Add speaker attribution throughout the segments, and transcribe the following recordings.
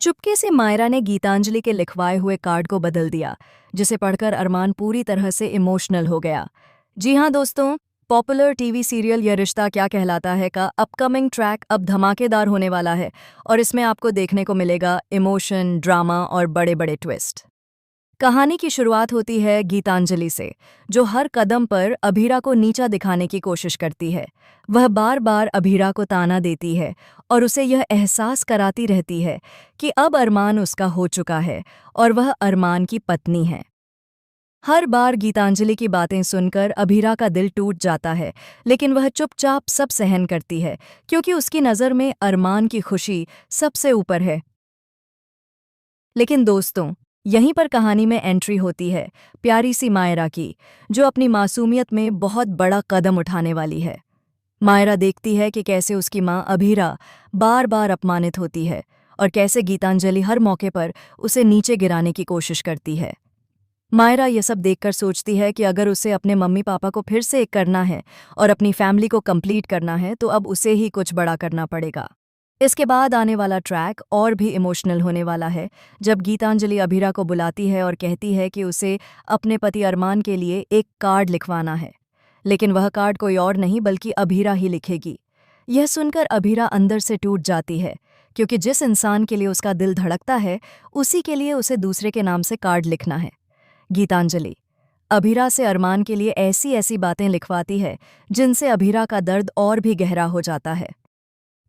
Speaker 1: चुपके से मायरा ने गीतांजलि के लिखवाए हुए कार्ड को बदल दिया, जिसे पढ़कर अरमान पूरी तरह से इमोशनल हो गया। जी हाँ दोस्तों, पॉपुलर टीवी सीरियल ये रिश्ता क्या कहलाता है का अपकमिंग ट्रैक अब धमाकेदार होने वाला है और इसमें आपको देखने को मिलेगा इमोशन, ड्रामा और बड़े बड़े ट्विस्ट। कहानी की शुरुआत होती है गीतांजलि से, जो हर कदम पर अभीरा को नीचा दिखाने की कोशिश करती है। वह बार बार अभीरा को ताना देती है और उसे यह एहसास कराती रहती है कि अब अरमान उसका हो चुका है और वह अरमान की पत्नी है। हर बार गीतांजलि की बातें सुनकर अभीरा का दिल टूट जाता है, लेकिन वह चुपचाप सब सहन करती है क्योंकि उसकी नज़र में अरमान की खुशी सबसे ऊपर है। लेकिन दोस्तों, यहीं पर कहानी में एंट्री होती है प्यारी सी मायरा की, जो अपनी मासूमियत में बहुत बड़ा कदम उठाने वाली है। मायरा देखती है कि कैसे उसकी माँ अभीरा बार बार अपमानित होती है और कैसे गीतांजलि हर मौके पर उसे नीचे गिराने की कोशिश करती है। मायरा ये सब देखकर सोचती है कि अगर उसे अपने मम्मी पापा को फिर से एक करना है और अपनी फैमिली को कंप्लीट करना है तो अब उसे ही कुछ बड़ा करना पड़ेगा। इसके बाद आने वाला ट्रैक और भी इमोशनल होने वाला है, जब गीतांजलि अभीरा को बुलाती है और कहती है कि उसे अपने पति अरमान के लिए एक कार्ड लिखवाना है। लेकिन वह कार्ड कोई और नहीं बल्कि अभीरा ही लिखेगी। यह सुनकर अभीरा अंदर से टूट जाती है, क्योंकि जिस इंसान के लिए उसका दिल धड़कता है उसी के लिए उसे दूसरे के नाम से कार्ड लिखना है। गीतांजलि अभीरा से अरमान के लिए ऐसी ऐसी बातें लिखवाती है जिनसे अभीरा का दर्द और भी गहरा हो जाता है।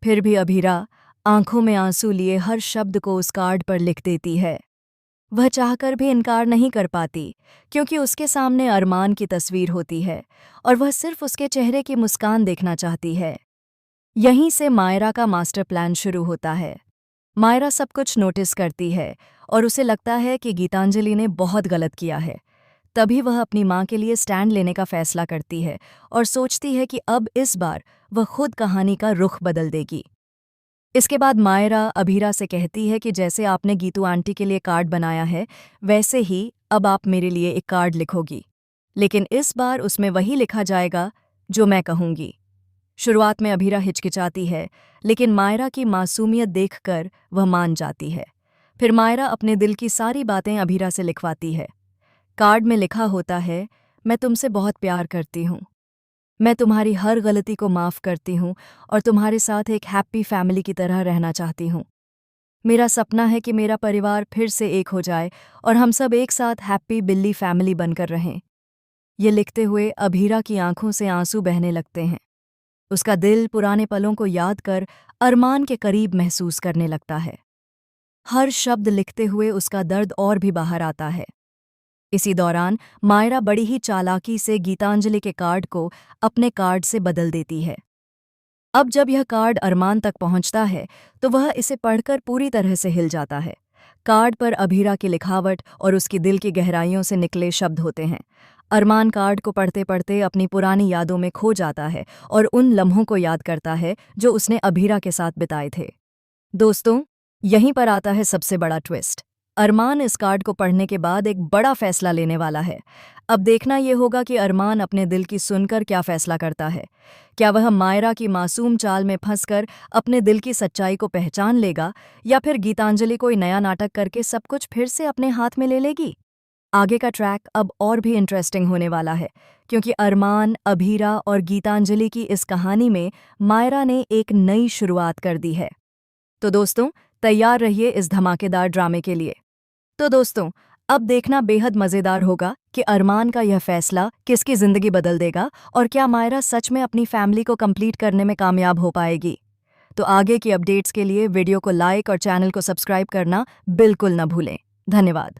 Speaker 1: फिर भी अभीरा आंखों में आंसू लिए हर शब्द को उस कार्ड पर लिख देती है। वह चाहकर भी इनकार नहीं कर पाती, क्योंकि उसके सामने अरमान की तस्वीर होती है और वह सिर्फ उसके चेहरे की मुस्कान देखना चाहती है। यहीं से मायरा का मास्टर प्लान शुरू होता है। मायरा सब कुछ नोटिस करती है और उसे लगता है कि गीतांजलि ने बहुत गलत किया है। तभी वह अपनी माँ के लिए स्टैंड लेने का फैसला करती है और सोचती है कि अब इस बार वह खुद कहानी का रुख बदल देगी। इसके बाद मायरा अभीरा से कहती है कि जैसे आपने गीतू आंटी के लिए कार्ड बनाया है, वैसे ही अब आप मेरे लिए एक कार्ड लिखोगी, लेकिन इस बार उसमें वही लिखा जाएगा जो मैं कहूँगी। शुरुआत में अभीरा हिचकिचाती है, लेकिन मायरा की मासूमियत देखकर वह मान जाती है। फिर मायरा अपने दिल की सारी बातें अभीरा से लिखवाती है। कार्ड में लिखा होता है, मैं तुमसे बहुत प्यार करती हूँ। मैं तुम्हारी हर गलती को माफ़ करती हूँ और तुम्हारे साथ एक हैप्पी फैमिली की तरह रहना चाहती हूँ। मेरा सपना है कि मेरा परिवार फिर से एक हो जाए और हम सब एक साथ हैप्पी बिल्ली फैमिली बनकर रहें। ये लिखते हुए अभीरा की आंखों से आंसू बहने लगते हैं। उसका दिल पुराने पलों को याद कर अरमान के करीब महसूस करने लगता है। हर शब्द लिखते हुए उसका दर्द और भी बाहर आता है। इसी दौरान मायरा बड़ी ही चालाकी से गीतांजलि के कार्ड को अपने कार्ड से बदल देती है। अब जब यह कार्ड अरमान तक पहुंचता है तो वह इसे पढ़कर पूरी तरह से हिल जाता है। कार्ड पर अभीरा की लिखावट और उसकी दिल की गहराइयों से निकले शब्द होते हैं। अरमान कार्ड को पढ़ते पढ़ते अपनी पुरानी यादों में खो जाता है और उन लम्हों को याद करता है जो उसने अभीरा के साथ बिताए थे। दोस्तों, यहीं पर आता है सबसे बड़ा ट्विस्ट। अरमान इस कार्ड को पढ़ने के बाद एक बड़ा फैसला लेने वाला है। अब देखना यह होगा कि अरमान अपने दिल की सुनकर क्या फैसला करता है। क्या वह मायरा की मासूम चाल में फंसकर अपने दिल की सच्चाई को पहचान लेगा, या फिर गीतांजलि कोई नया नाटक करके सब कुछ फिर से अपने हाथ में ले लेगी? आगे का ट्रैक अब और भी इंटरेस्टिंग होने वाला है, क्योंकि अरमान, अभीरा और गीतांजलि की इस कहानी में मायरा ने एक नई शुरुआत कर दी है। तो दोस्तों, तैयार रहिए इस धमाकेदार ड्रामे के लिए। तो दोस्तों, अब देखना बेहद मज़ेदार होगा कि अरमान का यह फैसला किसकी ज़िंदगी बदल देगा और क्या मायरा सच में अपनी फैमिली को कंप्लीट करने में कामयाब हो पाएगी। तो आगे की अपडेट्स के लिए वीडियो को लाइक और चैनल को सब्सक्राइब करना बिल्कुल न भूलें। धन्यवाद।